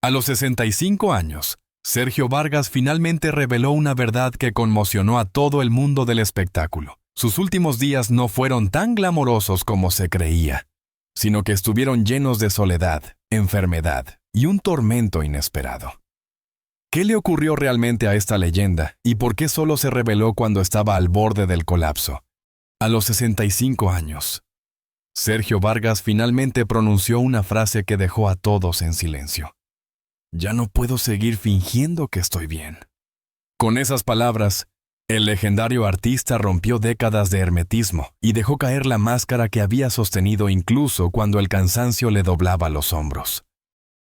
A los 65 años, Sergio Vargas finalmente reveló una verdad que conmocionó a todo el mundo del espectáculo. Sus últimos días no fueron tan glamorosos como se creía, sino que estuvieron llenos de soledad, enfermedad y un tormento inesperado. ¿Qué le ocurrió realmente a esta leyenda y por qué solo se reveló cuando estaba al borde del colapso? A los 65 años, Sergio Vargas finalmente pronunció una frase que dejó a todos en silencio. Ya no puedo seguir fingiendo que estoy bien. Con esas palabras, el legendario artista rompió décadas de hermetismo y dejó caer la máscara que había sostenido incluso cuando el cansancio le doblaba los hombros.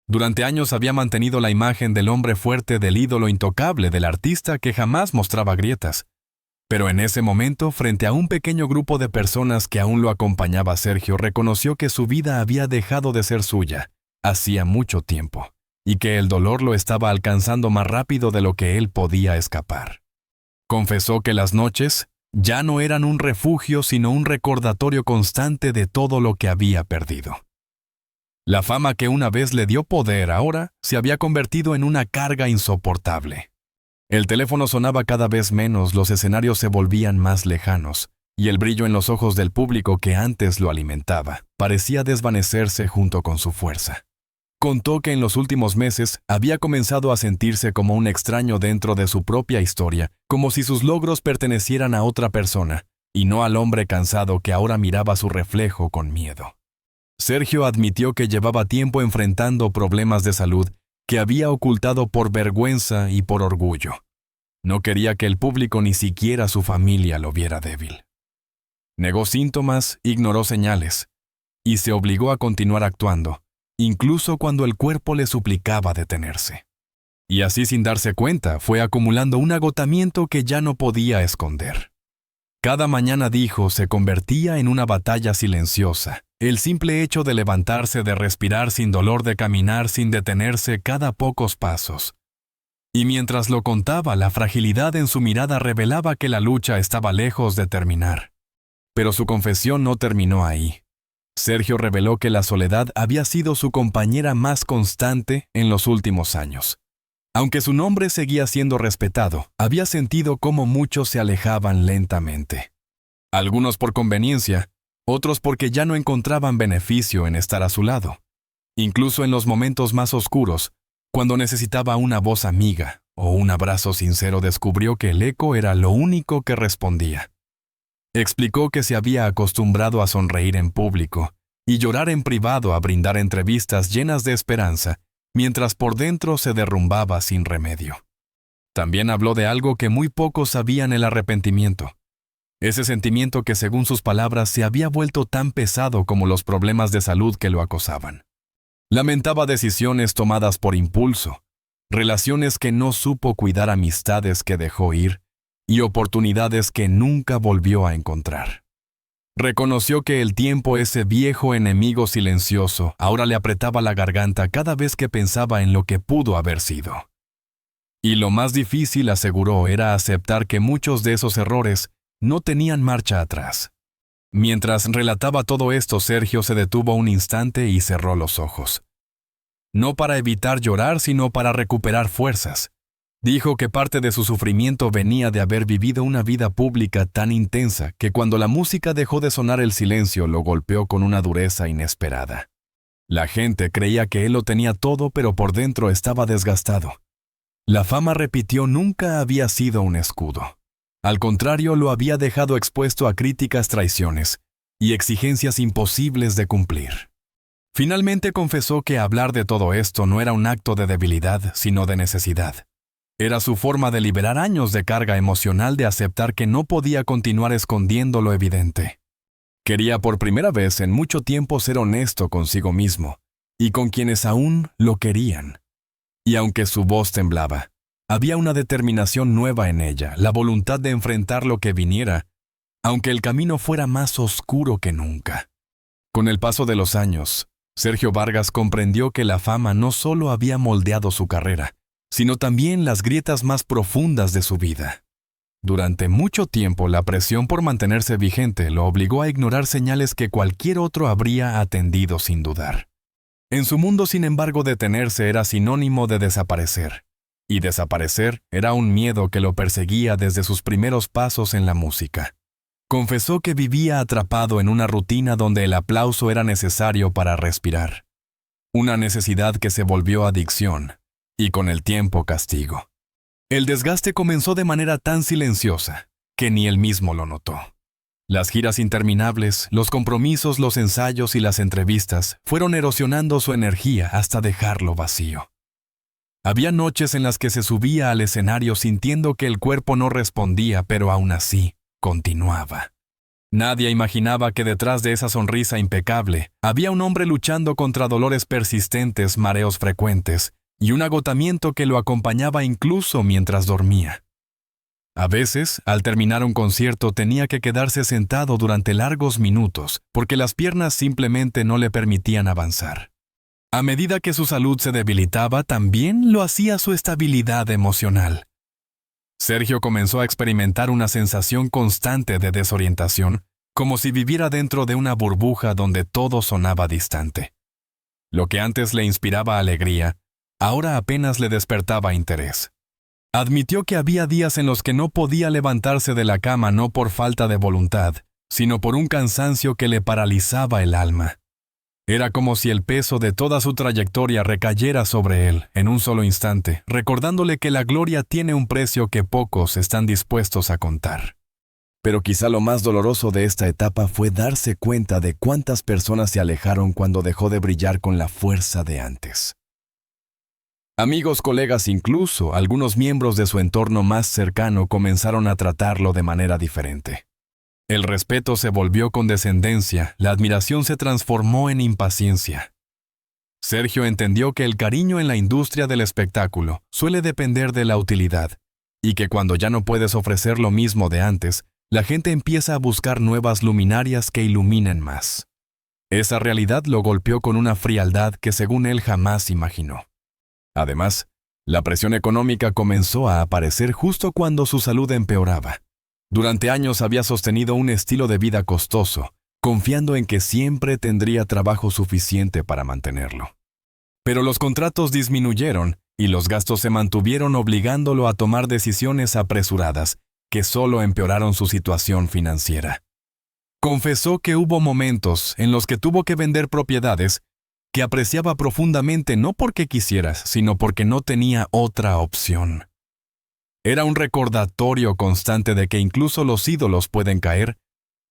Durante años había mantenido la imagen del hombre fuerte, del ídolo intocable, del artista que jamás mostraba grietas. Pero en ese momento, frente a un pequeño grupo de personas que aún lo acompañaba, Sergio reconoció que su vida había dejado de ser suya hacía mucho tiempo, y que el dolor lo estaba alcanzando más rápido de lo que él podía escapar. Confesó que las noches ya no eran un refugio, sino un recordatorio constante de todo lo que había perdido. La fama que una vez le dio poder ahora se había convertido en una carga insoportable. El teléfono sonaba cada vez menos, los escenarios se volvían más lejanos, y el brillo en los ojos del público que antes lo alimentaba parecía desvanecerse junto con su fuerza. Contó que en los últimos meses había comenzado a sentirse como un extraño dentro de su propia historia, como si sus logros pertenecieran a otra persona, y no al hombre cansado que ahora miraba su reflejo con miedo. Sergio admitió que llevaba tiempo enfrentando problemas de salud que había ocultado por vergüenza y por orgullo. No quería que el público ni siquiera su familia lo viera débil. Negó síntomas, ignoró señales, y se obligó a continuar actuando, incluso cuando el cuerpo le suplicaba detenerse. Y así, sin darse cuenta, fue acumulando un agotamiento que ya no podía esconder. Cada mañana, dijo, se convertía en una batalla silenciosa. El simple hecho de levantarse, de respirar sin dolor, de caminar sin detenerse cada pocos pasos. Y mientras lo contaba, la fragilidad en su mirada revelaba que la lucha estaba lejos de terminar. Pero su confesión no terminó ahí. Sergio reveló que la soledad había sido su compañera más constante en los últimos años. Aunque su nombre seguía siendo respetado, había sentido cómo muchos se alejaban lentamente. Algunos por conveniencia, otros porque ya no encontraban beneficio en estar a su lado. Incluso en los momentos más oscuros, cuando necesitaba una voz amiga o un abrazo sincero, descubrió que el eco era lo único que respondía. Explicó que se había acostumbrado a sonreír en público y llorar en privado, a brindar entrevistas llenas de esperanza, mientras por dentro se derrumbaba sin remedio. También habló de algo que muy pocos sabían: el arrepentimiento. Ese sentimiento que, según sus palabras, se había vuelto tan pesado como los problemas de salud que lo acosaban. Lamentaba decisiones tomadas por impulso, relaciones que no supo cuidar, amistades que dejó ir y oportunidades que nunca volvió a encontrar. Reconoció que el tiempo, ese viejo enemigo silencioso, ahora le apretaba la garganta cada vez que pensaba en lo que pudo haber sido. Y lo más difícil, aseguró, era aceptar que muchos de esos errores no tenían marcha atrás. Mientras relataba todo esto, Sergio se detuvo un instante y cerró los ojos. No para evitar llorar, sino para recuperar fuerzas. Dijo que parte de su sufrimiento venía de haber vivido una vida pública tan intensa que cuando la música dejó de sonar, el silencio lo golpeó con una dureza inesperada. La gente creía que él lo tenía todo, pero por dentro estaba desgastado. La fama, repitió, nunca había sido un escudo. Al contrario, lo había dejado expuesto a críticas, traiciones y exigencias imposibles de cumplir. Finalmente confesó que hablar de todo esto no era un acto de debilidad, sino de necesidad. Era su forma de liberar años de carga emocional, de aceptar que no podía continuar escondiendo lo evidente. Quería por primera vez en mucho tiempo ser honesto consigo mismo y con quienes aún lo querían. Y aunque su voz temblaba, había una determinación nueva en ella, la voluntad de enfrentar lo que viniera, aunque el camino fuera más oscuro que nunca. Con el paso de los años, Sergio Vargas comprendió que la fama no solo había moldeado su carrera, sino también las grietas más profundas de su vida. Durante mucho tiempo, la presión por mantenerse vigente lo obligó a ignorar señales que cualquier otro habría atendido sin dudar. En su mundo, sin embargo, detenerse era sinónimo de desaparecer, y desaparecer era un miedo que lo perseguía desde sus primeros pasos en la música. Confesó que vivía atrapado en una rutina donde el aplauso era necesario para respirar, una necesidad que se volvió adicción, y con el tiempo castigo. El desgaste comenzó de manera tan silenciosa que ni él mismo lo notó. Las giras interminables, los compromisos, los ensayos y las entrevistas fueron erosionando su energía hasta dejarlo vacío. Había noches en las que se subía al escenario sintiendo que el cuerpo no respondía, pero aún así continuaba. Nadie imaginaba que detrás de esa sonrisa impecable había un hombre luchando contra dolores persistentes, mareos frecuentes y un agotamiento que lo acompañaba incluso mientras dormía. A veces, al terminar un concierto, tenía que quedarse sentado durante largos minutos porque las piernas simplemente no le permitían avanzar. A medida que su salud se debilitaba, también lo hacía su estabilidad emocional. Sergio comenzó a experimentar una sensación constante de desorientación, como si viviera dentro de una burbuja donde todo sonaba distante. Lo que antes le inspiraba alegría, ahora apenas le despertaba interés. Admitió que había días en los que no podía levantarse de la cama no por falta de voluntad, sino por un cansancio que le paralizaba el alma. Era como si el peso de toda su trayectoria recayera sobre él en un solo instante, recordándole que la gloria tiene un precio que pocos están dispuestos a contar. Pero quizá lo más doloroso de esta etapa fue darse cuenta de cuántas personas se alejaron cuando dejó de brillar con la fuerza de antes. Amigos, colegas, incluso algunos miembros de su entorno más cercano comenzaron a tratarlo de manera diferente. El respeto se volvió condescendencia, la admiración se transformó en impaciencia. Sergio entendió que el cariño en la industria del espectáculo suele depender de la utilidad, y que cuando ya no puedes ofrecer lo mismo de antes, la gente empieza a buscar nuevas luminarias que iluminen más. Esa realidad lo golpeó con una frialdad que según él jamás imaginó. Además, la presión económica comenzó a aparecer justo cuando su salud empeoraba. Durante años había sostenido un estilo de vida costoso, confiando en que siempre tendría trabajo suficiente para mantenerlo. Pero los contratos disminuyeron y los gastos se mantuvieron, obligándolo a tomar decisiones apresuradas que solo empeoraron su situación financiera. Confesó que hubo momentos en los que tuvo que vender propiedades que apreciaba profundamente no porque quisieras, sino porque no tenía otra opción. Era un recordatorio constante de que incluso los ídolos pueden caer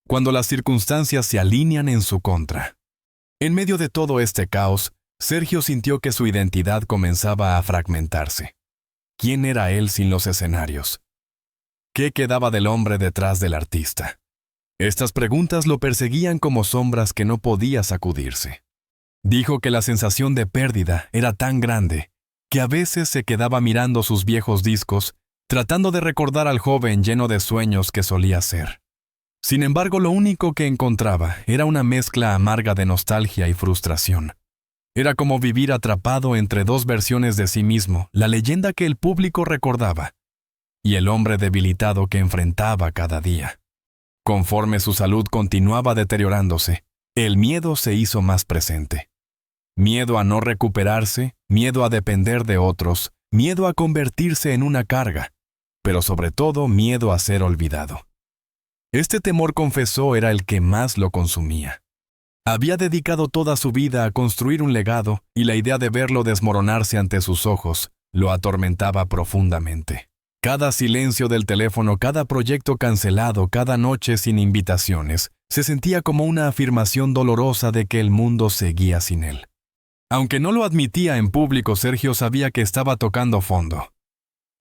cuando las circunstancias se alinean en su contra. En medio de todo este caos, Sergio sintió que su identidad comenzaba a fragmentarse. ¿Quién era él sin los escenarios? ¿Qué quedaba del hombre detrás del artista? Estas preguntas lo perseguían como sombras que no podía sacudirse. Dijo que la sensación de pérdida era tan grande que a veces se quedaba mirando sus viejos discos, tratando de recordar al joven lleno de sueños que solía ser. Sin embargo, lo único que encontraba era una mezcla amarga de nostalgia y frustración. Era como vivir atrapado entre dos versiones de sí mismo, la leyenda que el público recordaba y el hombre debilitado que enfrentaba cada día. Conforme su salud continuaba deteriorándose, el miedo se hizo más presente. Miedo a no recuperarse, miedo a depender de otros, miedo a convertirse en una carga, pero sobre todo miedo a ser olvidado. Este temor, confesó, era el que más lo consumía. Había dedicado toda su vida a construir un legado y la idea de verlo desmoronarse ante sus ojos lo atormentaba profundamente. Cada silencio del teléfono, cada proyecto cancelado, cada noche sin invitaciones, se sentía como una afirmación dolorosa de que el mundo seguía sin él. Aunque no lo admitía en público, Sergio sabía que estaba tocando fondo.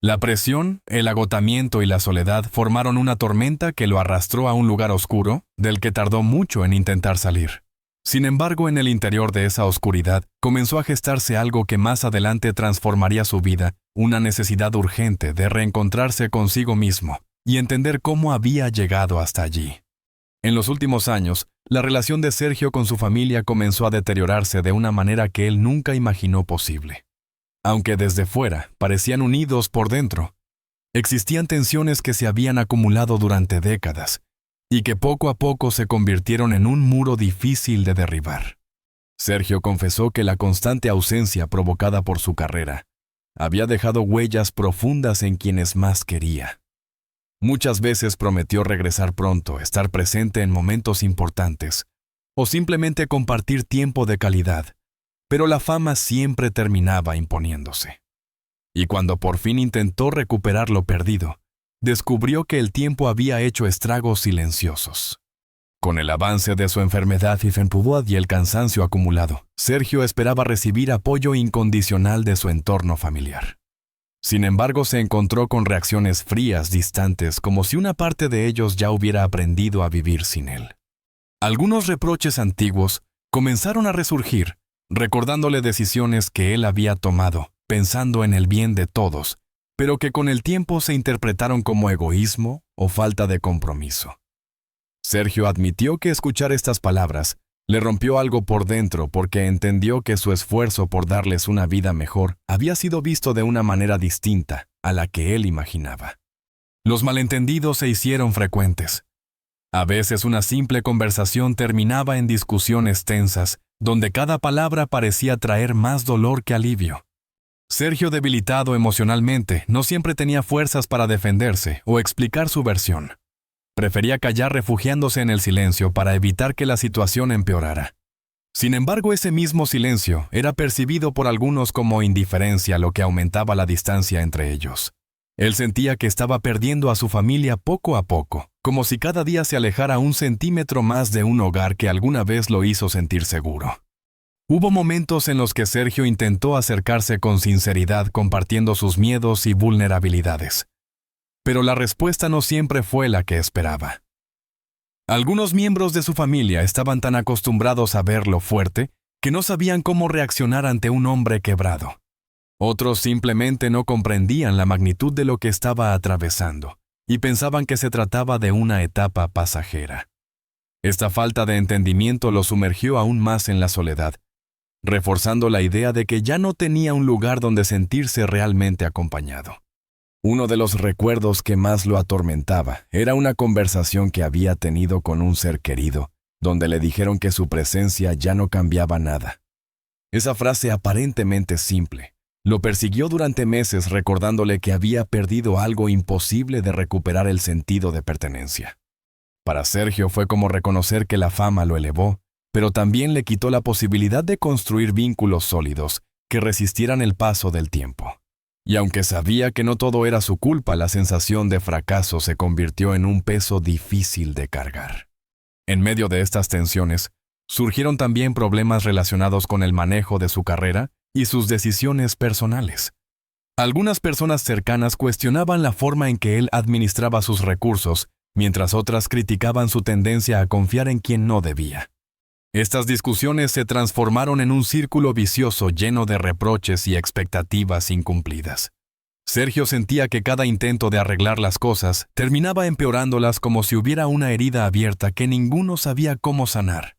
La presión, el agotamiento y la soledad formaron una tormenta que lo arrastró a un lugar oscuro, del que tardó mucho en intentar salir. Sin embargo, en el interior de esa oscuridad, comenzó a gestarse algo que más adelante transformaría su vida, una necesidad urgente de reencontrarse consigo mismo y entender cómo había llegado hasta allí. En los últimos años, la relación de Sergio con su familia comenzó a deteriorarse de una manera que él nunca imaginó posible. Aunque desde fuera parecían unidos por dentro, existían tensiones que se habían acumulado durante décadas y que poco a poco se convirtieron en un muro difícil de derribar. Sergio confesó que la constante ausencia provocada por su carrera había dejado huellas profundas en quienes más quería. Muchas veces prometió regresar pronto, estar presente en momentos importantes, o simplemente compartir tiempo de calidad, pero la fama siempre terminaba imponiéndose. Y cuando por fin intentó recuperar lo perdido, descubrió que el tiempo había hecho estragos silenciosos. Con el avance de su enfermedad y el cansancio acumulado, Sergio esperaba recibir apoyo incondicional de su entorno familiar. Sin embargo, se encontró con reacciones frías, distantes, como si una parte de ellos ya hubiera aprendido a vivir sin él. Algunos reproches antiguos comenzaron a resurgir, recordándole decisiones que él había tomado, pensando en el bien de todos, pero que con el tiempo se interpretaron como egoísmo o falta de compromiso. Sergio admitió que escuchar estas palabras le rompió algo por dentro porque entendió que su esfuerzo por darles una vida mejor había sido visto de una manera distinta a la que él imaginaba. Los malentendidos se hicieron frecuentes. A veces una simple conversación terminaba en discusiones tensas, donde cada palabra parecía traer más dolor que alivio. Sergio, debilitado emocionalmente, no siempre tenía fuerzas para defenderse o explicar su versión. Prefería callar refugiándose en el silencio para evitar que la situación empeorara. Sin embargo, ese mismo silencio era percibido por algunos como indiferencia, lo que aumentaba la distancia entre ellos. Él sentía que estaba perdiendo a su familia poco a poco, como si cada día se alejara un centímetro más de un hogar que alguna vez lo hizo sentir seguro. Hubo momentos en los que Sergio intentó acercarse con sinceridad compartiendo sus miedos y vulnerabilidades. Pero la respuesta no siempre fue la que esperaba. Algunos miembros de su familia estaban tan acostumbrados a verlo fuerte que no sabían cómo reaccionar ante un hombre quebrado. Otros simplemente no comprendían la magnitud de lo que estaba atravesando y pensaban que se trataba de una etapa pasajera. Esta falta de entendimiento lo sumergió aún más en la soledad, reforzando la idea de que ya no tenía un lugar donde sentirse realmente acompañado. Uno de los recuerdos que más lo atormentaba era una conversación que había tenido con un ser querido, donde le dijeron que su presencia ya no cambiaba nada. Esa frase aparentemente simple lo persiguió durante meses, recordándole que había perdido algo imposible de recuperar: el sentido de pertenencia. Para Sergio fue como reconocer que la fama lo elevó, pero también le quitó la posibilidad de construir vínculos sólidos que resistieran el paso del tiempo. Y aunque sabía que no todo era su culpa, la sensación de fracaso se convirtió en un peso difícil de cargar. En medio de estas tensiones, surgieron también problemas relacionados con el manejo de su carrera y sus decisiones personales. Algunas personas cercanas cuestionaban la forma en que él administraba sus recursos, mientras otras criticaban su tendencia a confiar en quien no debía. Estas discusiones se transformaron en un círculo vicioso lleno de reproches y expectativas incumplidas. Sergio sentía que cada intento de arreglar las cosas terminaba empeorándolas, como si hubiera una herida abierta que ninguno sabía cómo sanar.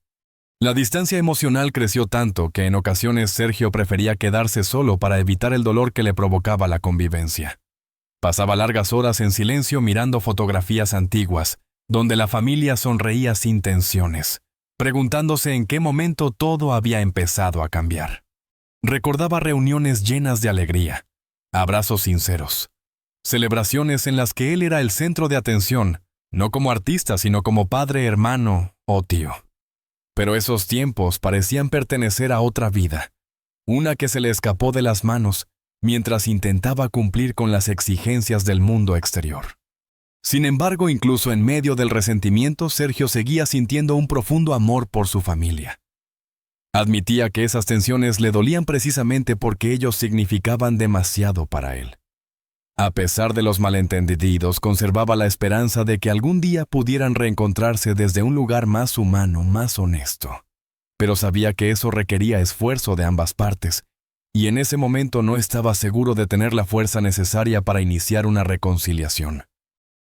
La distancia emocional creció tanto que en ocasiones Sergio prefería quedarse solo para evitar el dolor que le provocaba la convivencia. Pasaba largas horas en silencio mirando fotografías antiguas, donde la familia sonreía sin tensiones, preguntándose en qué momento todo había empezado a cambiar. Recordaba reuniones llenas de alegría, abrazos sinceros, celebraciones en las que él era el centro de atención, no como artista, sino como padre, hermano o tío. Pero esos tiempos parecían pertenecer a otra vida, una que se le escapó de las manos mientras intentaba cumplir con las exigencias del mundo exterior. Sin embargo, incluso en medio del resentimiento, Sergio seguía sintiendo un profundo amor por su familia. Admitía que esas tensiones le dolían precisamente porque ellos significaban demasiado para él. A pesar de los malentendidos, conservaba la esperanza de que algún día pudieran reencontrarse desde un lugar más humano, más honesto. Pero sabía que eso requería esfuerzo de ambas partes, y en ese momento no estaba seguro de tener la fuerza necesaria para iniciar una reconciliación.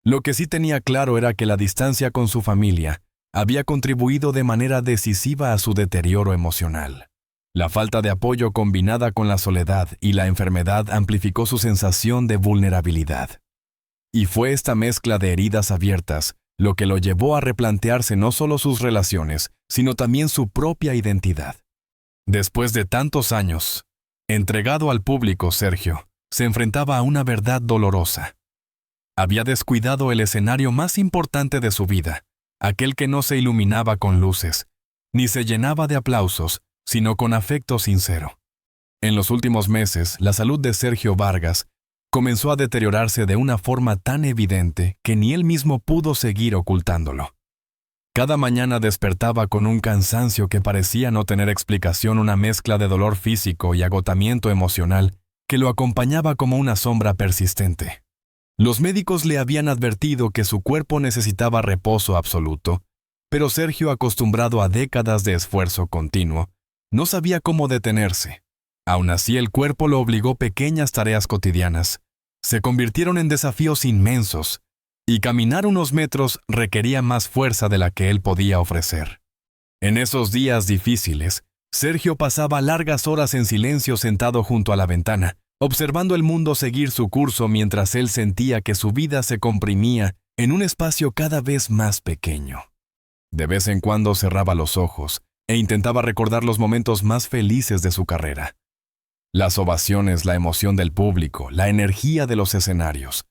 Lo que sí tenía claro era que la distancia con su familia había contribuido de manera decisiva a su deterioro emocional. La falta de apoyo combinada con la soledad y la enfermedad amplificó su sensación de vulnerabilidad. Y fue esta mezcla de heridas abiertas lo que lo llevó a replantearse no solo sus relaciones, sino también su propia identidad. Después de tantos años, entregado al público, Sergio se enfrentaba a una verdad dolorosa. Había descuidado el escenario más importante de su vida, aquel que no se iluminaba con luces, ni se llenaba de aplausos, sino con afecto sincero. En los últimos meses, la salud de Sergio Vargas comenzó a deteriorarse de una forma tan evidente que ni él mismo pudo seguir ocultándolo. Cada mañana despertaba con un cansancio que parecía no tener explicación, una mezcla de dolor físico y agotamiento emocional que lo acompañaba como una sombra persistente. Los médicos le habían advertido que su cuerpo necesitaba reposo absoluto, pero Sergio, acostumbrado a décadas de esfuerzo continuo, no sabía cómo detenerse. Aún así, el cuerpo lo obligó. Pequeñas tareas cotidianas se convirtieron en desafíos inmensos, y caminar unos metros requería más fuerza de la que él podía ofrecer. En esos días difíciles, Sergio pasaba largas horas en silencio sentado junto a la ventana, observando el mundo seguir su curso mientras él sentía que su vida se comprimía en un espacio cada vez más pequeño. De vez en cuando cerraba los ojos e intentaba recordar los momentos más felices de su carrera. Las ovaciones, la emoción del público, la energía de los escenarios.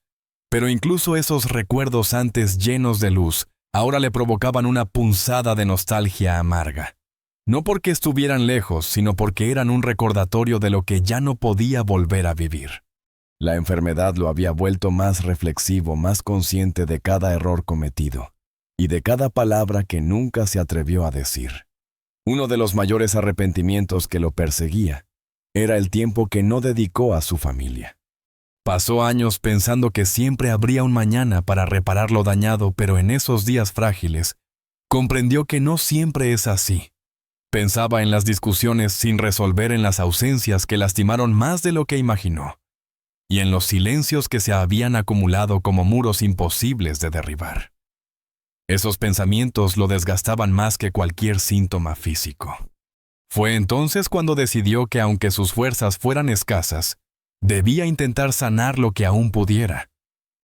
Pero incluso esos recuerdos antes llenos de luz, ahora le provocaban una punzada de nostalgia amarga. No porque estuvieran lejos, sino porque eran un recordatorio de lo que ya no podía volver a vivir. La enfermedad lo había vuelto más reflexivo, más consciente de cada error cometido, y de cada palabra que nunca se atrevió a decir. Uno de los mayores arrepentimientos que lo perseguía era el tiempo que no dedicó a su familia. Pasó años pensando que siempre habría un mañana para reparar lo dañado, pero en esos días frágiles, comprendió que no siempre es así. Pensaba en las discusiones sin resolver, en las ausencias que lastimaron más de lo que imaginó, y en los silencios que se habían acumulado como muros imposibles de derribar. Esos pensamientos lo desgastaban más que cualquier síntoma físico. Fue entonces cuando decidió que, aunque sus fuerzas fueran escasas, debía intentar sanar lo que aún pudiera.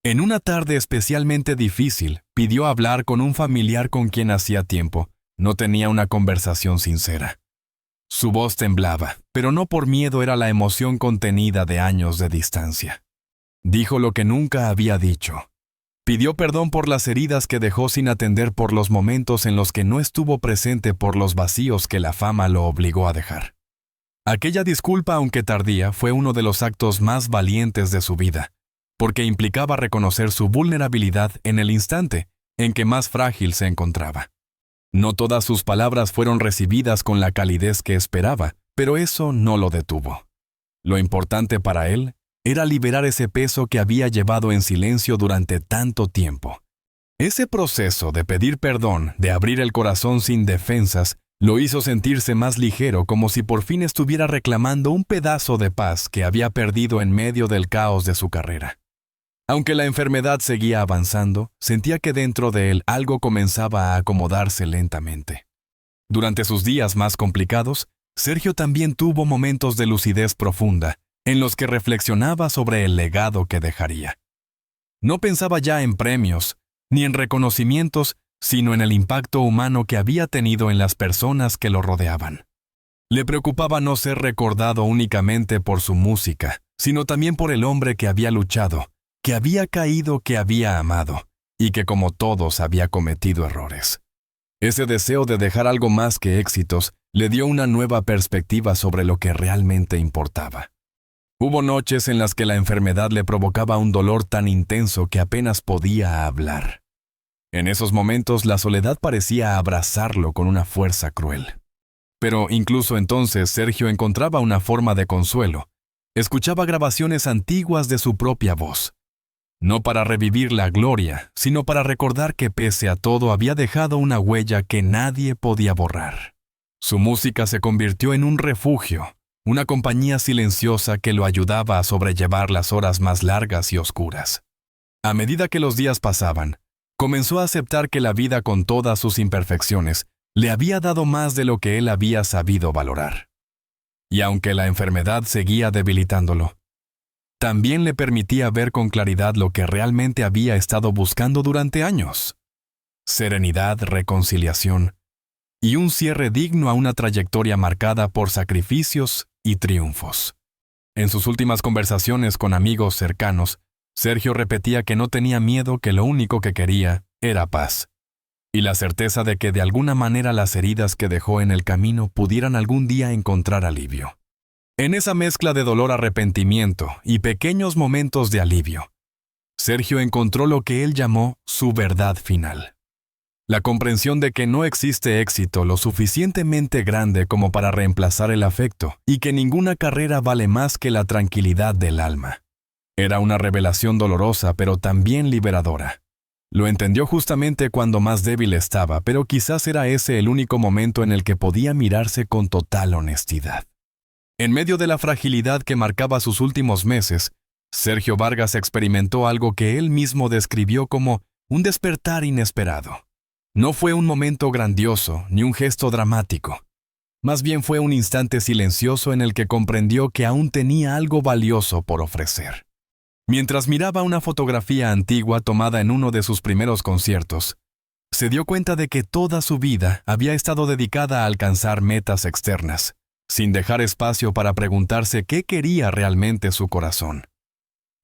En una tarde especialmente difícil, pidió hablar con un familiar con quien hacía tiempo no tenía una conversación sincera. Su voz temblaba, pero no por miedo, era la emoción contenida de años de distancia. Dijo lo que nunca había dicho. Pidió perdón por las heridas que dejó sin atender, por los momentos en los que no estuvo presente, por los vacíos que la fama lo obligó a dejar. Aquella disculpa, aunque tardía, fue uno de los actos más valientes de su vida, porque implicaba reconocer su vulnerabilidad en el instante en que más frágil se encontraba. No todas sus palabras fueron recibidas con la calidez que esperaba, pero eso no lo detuvo. Lo importante para él era liberar ese peso que había llevado en silencio durante tanto tiempo. Ese proceso de pedir perdón, de abrir el corazón sin defensas, lo hizo sentirse más ligero, como si por fin estuviera reclamando un pedazo de paz que había perdido en medio del caos de su carrera. Aunque la enfermedad seguía avanzando, sentía que dentro de él algo comenzaba a acomodarse lentamente. Durante sus días más complicados, Sergio también tuvo momentos de lucidez profunda, en los que reflexionaba sobre el legado que dejaría. No pensaba ya en premios, ni en reconocimientos, sino en el impacto humano que había tenido en las personas que lo rodeaban. Le preocupaba no ser recordado únicamente por su música, sino también por el hombre que había luchado, que había caído, que había amado, y que como todos había cometido errores. Ese deseo de dejar algo más que éxitos le dio una nueva perspectiva sobre lo que realmente importaba. Hubo noches en las que la enfermedad le provocaba un dolor tan intenso que apenas podía hablar. En esos momentos la soledad parecía abrazarlo con una fuerza cruel. Pero incluso entonces Sergio encontraba una forma de consuelo. Escuchaba grabaciones antiguas de su propia voz. No para revivir la gloria, sino para recordar que pese a todo había dejado una huella que nadie podía borrar. Su música se convirtió en un refugio, una compañía silenciosa que lo ayudaba a sobrellevar las horas más largas y oscuras. A medida que los días pasaban, comenzó a aceptar que la vida, con todas sus imperfecciones, le había dado más de lo que él había sabido valorar. Y aunque la enfermedad seguía debilitándolo, también le permitía ver con claridad lo que realmente había estado buscando durante años: serenidad, reconciliación y un cierre digno a una trayectoria marcada por sacrificios y triunfos. En sus últimas conversaciones con amigos cercanos, Sergio repetía que no tenía miedo, que lo único que quería era paz, y la certeza de que de alguna manera las heridas que dejó en el camino pudieran algún día encontrar alivio. En esa mezcla de dolor, arrepentimiento y pequeños momentos de alivio, Sergio encontró lo que él llamó su verdad final. La comprensión de que no existe éxito lo suficientemente grande como para reemplazar el afecto y que ninguna carrera vale más que la tranquilidad del alma. Era una revelación dolorosa, pero también liberadora. Lo entendió justamente cuando más débil estaba, pero quizás era ese el único momento en el que podía mirarse con total honestidad. En medio de la fragilidad que marcaba sus últimos meses, Sergio Vargas experimentó algo que él mismo describió como un despertar inesperado. No fue un momento grandioso ni un gesto dramático. Más bien fue un instante silencioso en el que comprendió que aún tenía algo valioso por ofrecer. Mientras miraba una fotografía antigua tomada en uno de sus primeros conciertos, se dio cuenta de que toda su vida había estado dedicada a alcanzar metas externas, sin dejar espacio para preguntarse qué quería realmente su corazón.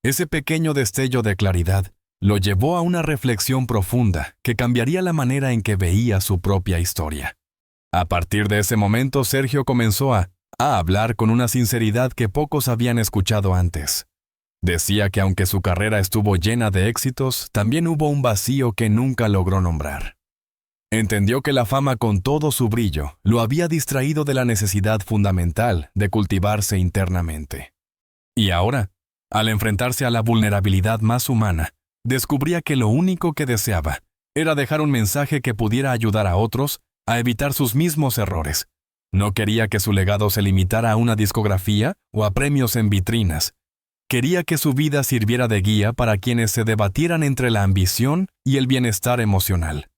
Ese pequeño destello de claridad lo llevó a una reflexión profunda que cambiaría la manera en que veía su propia historia. A partir de ese momento, Sergio comenzó a hablar con una sinceridad que pocos habían escuchado antes. Decía que aunque su carrera estuvo llena de éxitos, también hubo un vacío que nunca logró nombrar. Entendió que la fama, con todo su brillo, lo había distraído de la necesidad fundamental de cultivarse internamente. Y ahora, al enfrentarse a la vulnerabilidad más humana, descubría que lo único que deseaba era dejar un mensaje que pudiera ayudar a otros a evitar sus mismos errores. No quería que su legado se limitara a una discografía o a premios en vitrinas. Quería que su vida sirviera de guía para quienes se debatieran entre la ambición y el bienestar emocional.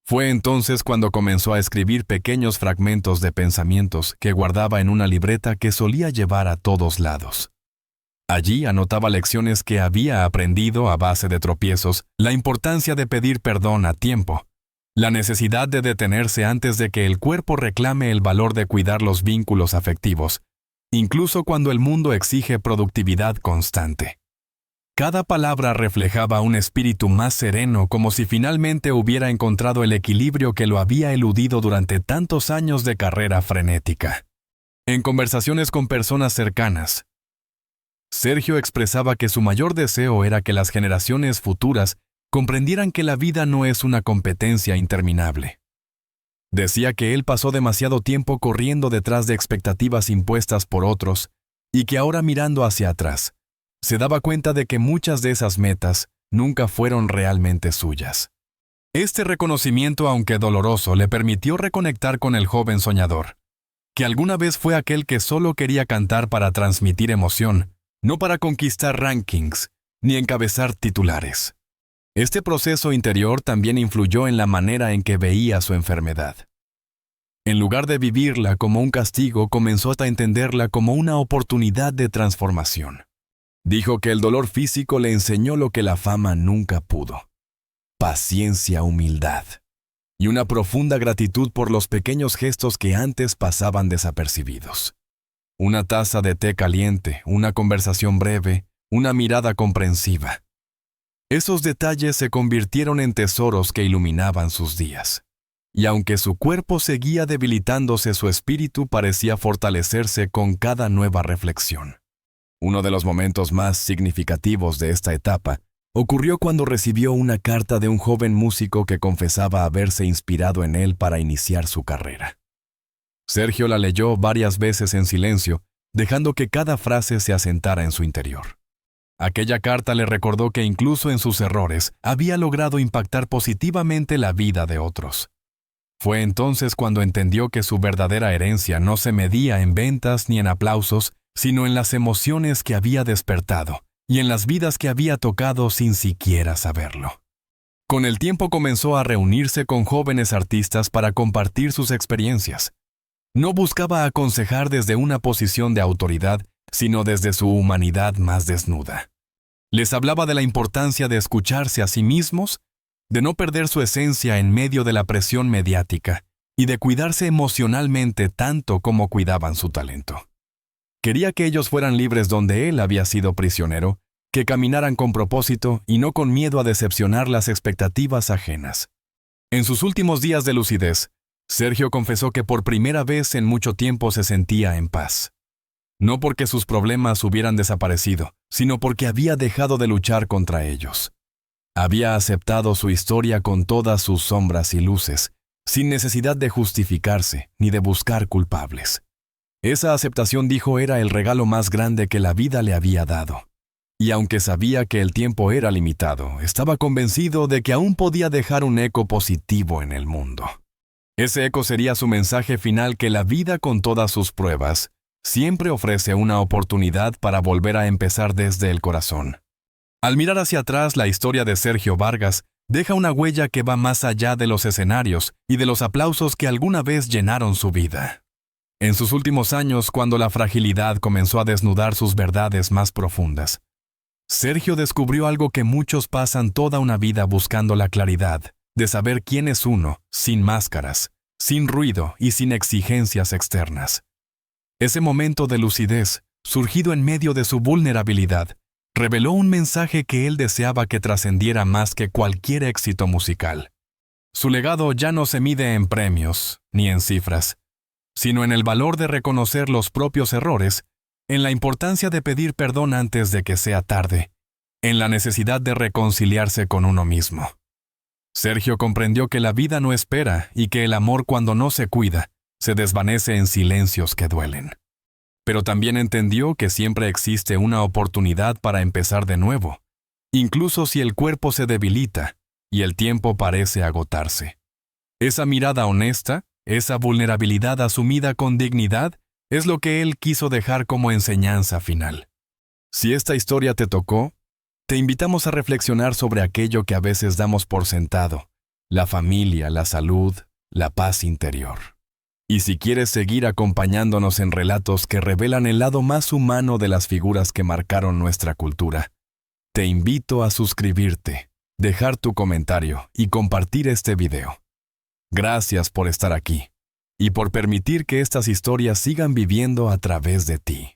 Fue entonces cuando comenzó a escribir pequeños fragmentos de pensamientos que guardaba en una libreta que solía llevar a todos lados. Allí anotaba lecciones que había aprendido a base de tropiezos, la importancia de pedir perdón a tiempo, la necesidad de detenerse antes de que el cuerpo reclame el valor de cuidar los vínculos afectivos, incluso cuando el mundo exige productividad constante. Cada palabra reflejaba un espíritu más sereno, como si finalmente hubiera encontrado el equilibrio que lo había eludido durante tantos años de carrera frenética. En conversaciones con personas cercanas, Sergio expresaba que su mayor deseo era que las generaciones futuras comprendieran que la vida no es una competencia interminable. Decía que él pasó demasiado tiempo corriendo detrás de expectativas impuestas por otros y que ahora, mirando hacia atrás, se daba cuenta de que muchas de esas metas nunca fueron realmente suyas. Este reconocimiento, aunque doloroso, le permitió reconectar con el joven soñador, que alguna vez fue aquel que solo quería cantar para transmitir emoción, no para conquistar rankings ni encabezar titulares. Este proceso interior también influyó en la manera en que veía su enfermedad. En lugar de vivirla como un castigo, comenzó a entenderla como una oportunidad de transformación. Dijo que el dolor físico le enseñó lo que la fama nunca pudo: paciencia, humildad y una profunda gratitud por los pequeños gestos que antes pasaban desapercibidos. Una taza de té caliente, una conversación breve, una mirada comprensiva. Esos detalles se convirtieron en tesoros que iluminaban sus días. Y aunque su cuerpo seguía debilitándose, su espíritu parecía fortalecerse con cada nueva reflexión. Uno de los momentos más significativos de esta etapa ocurrió cuando recibió una carta de un joven músico que confesaba haberse inspirado en él para iniciar su carrera. Sergio la leyó varias veces en silencio, dejando que cada frase se asentara en su interior. Aquella carta le recordó que incluso en sus errores había logrado impactar positivamente la vida de otros. Fue entonces cuando entendió que su verdadera herencia no se medía en ventas ni en aplausos, sino en las emociones que había despertado y en las vidas que había tocado sin siquiera saberlo. Con el tiempo comenzó a reunirse con jóvenes artistas para compartir sus experiencias. No buscaba aconsejar desde una posición de autoridad, sino desde su humanidad más desnuda. Les hablaba de la importancia de escucharse a sí mismos, de no perder su esencia en medio de la presión mediática y de cuidarse emocionalmente tanto como cuidaban su talento. Quería que ellos fueran libres donde él había sido prisionero, que caminaran con propósito y no con miedo a decepcionar las expectativas ajenas. En sus últimos días de lucidez, Sergio confesó que por primera vez en mucho tiempo se sentía en paz. No porque sus problemas hubieran desaparecido, sino porque había dejado de luchar contra ellos. Había aceptado su historia con todas sus sombras y luces, sin necesidad de justificarse ni de buscar culpables. Esa aceptación, dijo, era el regalo más grande que la vida le había dado. Y aunque sabía que el tiempo era limitado, estaba convencido de que aún podía dejar un eco positivo en el mundo. Ese eco sería su mensaje final, que la vida, con todas sus pruebas, siempre ofrece una oportunidad para volver a empezar desde el corazón. Al mirar hacia atrás, la historia de Sergio Vargas deja una huella que va más allá de los escenarios y de los aplausos que alguna vez llenaron su vida. En sus últimos años, cuando la fragilidad comenzó a desnudar sus verdades más profundas, Sergio descubrió algo que muchos pasan toda una vida buscando: la claridad de saber quién es uno, sin máscaras, sin ruido y sin exigencias externas. Ese momento de lucidez, surgido en medio de su vulnerabilidad, reveló un mensaje que él deseaba que trascendiera más que cualquier éxito musical. Su legado ya no se mide en premios ni en cifras, sino en el valor de reconocer los propios errores, en la importancia de pedir perdón antes de que sea tarde, en la necesidad de reconciliarse con uno mismo. Sergio comprendió que la vida no espera y que el amor, cuando no se cuida, se desvanece en silencios que duelen. Pero también entendió que siempre existe una oportunidad para empezar de nuevo, incluso si el cuerpo se debilita y el tiempo parece agotarse. Esa mirada honesta, esa vulnerabilidad asumida con dignidad, es lo que él quiso dejar como enseñanza final. Si esta historia te tocó, te invitamos a reflexionar sobre aquello que a veces damos por sentado: la familia, la salud, la paz interior. Y si quieres seguir acompañándonos en relatos que revelan el lado más humano de las figuras que marcaron nuestra cultura, te invito a suscribirte, dejar tu comentario y compartir este video. Gracias por estar aquí y por permitir que estas historias sigan viviendo a través de ti.